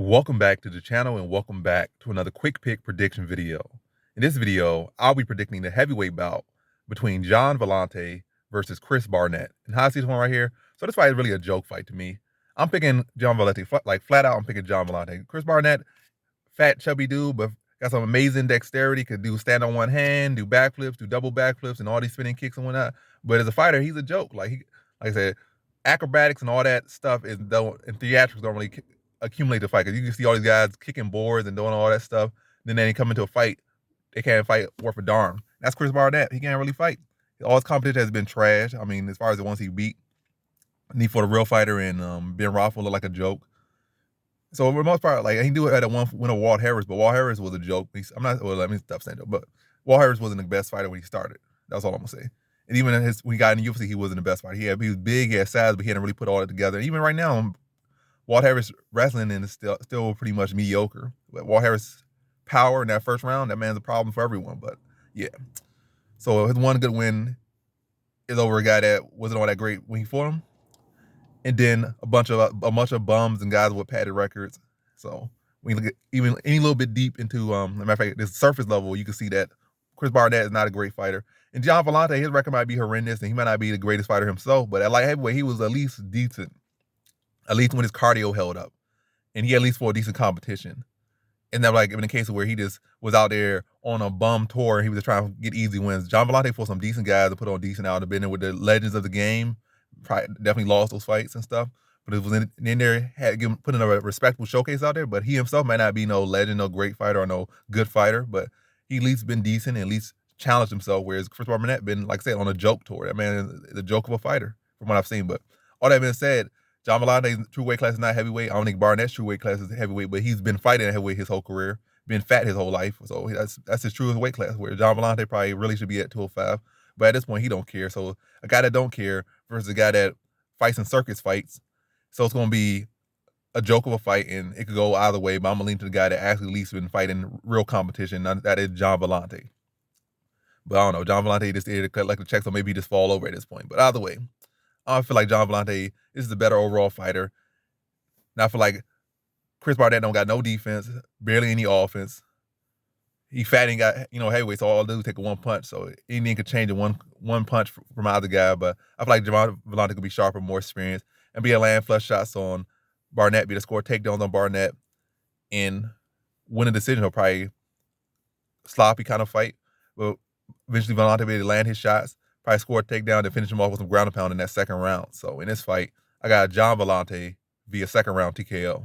Welcome back to the channel and welcome back to another quick pick prediction video. In this video, I'll be predicting the heavyweight bout between Gian Villante versus Chris Barnett. And how I see this one right here, so this fight is really a joke fight to me. I'm picking Gian Villante, like flat out I'm picking Gian Villante. Chris Barnett, fat chubby dude, but got some amazing dexterity, could do stand on one hand, do backflips, do double backflips and all these spinning kicks and whatnot. But as a fighter, he's a joke. Like I said, acrobatics and all that stuff and theatrics don't really accumulate the fight, because you can see all these guys kicking boards and doing all that stuff. Then they come into a fight, they can't fight worth a darn. That's Chris Barnett. He can't really fight. All his competition has been trash. I mean, as far as the ones he beat, Need for the Real Fighter and Ben Rothwell look like a joke. So for the most part, like he do it at one win of Walt Harris, but Walt Harris was a joke. Let me stop saying that, but Walt Harris wasn't the best fighter when he started. That's all I'm gonna say. And even when he got in the UFC, he wasn't the best fighter. He was big, he had size, but he hadn't really put all that together. And even right now, Walt Harris wrestling is still pretty much mediocre. But Walt Harris power in that first round, that man's a problem for everyone. But yeah. So his one good win is over a guy that wasn't all that great when he fought him. And then a bunch of bums and guys with padded records. So when you look at even any little bit deep into as a matter of fact, this surface level, you can see that Chris Barnett is not a great fighter. And Gian Villante, his record might be horrendous and he might not be the greatest fighter himself, but at light heavyweight, he was at least decent. At least when his cardio held up. And he at least fought decent competition. And then like in the case of where he just was out there on a bum tour and he was just trying to get easy wins. Gian Villante fought some decent guys to put on decent out. Have been there with the legends of the game. Probably definitely lost those fights and stuff. But it was in there, put in a respectable showcase out there. But he himself might not be no legend, no great fighter, or no good fighter. But he at least been decent and at least challenged himself. Whereas Chris Barnett been, like I said, on a joke tour. That man is a joke of a fighter from what I've seen. But all that being said, Gian Villante's true weight class is not heavyweight. I don't think Barnett's true weight class is heavyweight, but he's been fighting at heavyweight his whole career, been fat his whole life. So that's his truest weight class, where Gian Villante probably really should be at 205. But at this point, he don't care. So a guy that don't care versus a guy that fights in circus fights. So it's going to be a joke of a fight, and it could go either way, but I'm going to lean to the guy that actually at least been fighting real competition. That is Gian Villante. But I don't know. Gian Villante just did like the check, so maybe he just fall over at this point. But either way, I feel like Gian Villante is the better overall fighter. And I feel like Chris Barnett don't got no defense, barely any offense. He fat and got, heavyweight, so all I'll do is take a one punch. So anything could change in one punch from either guy. But I feel like Gian Villante could be sharper, more experienced, and be able to land flush shots on Barnett, be able to score takedowns on Barnett, and win a decision. He'll probably sloppy kind of fight. But eventually Villante be able to land his shots, probably score a takedown, and finish him off with some ground and pound in that second round. So in this fight, I got Gian Villante via second round TKO.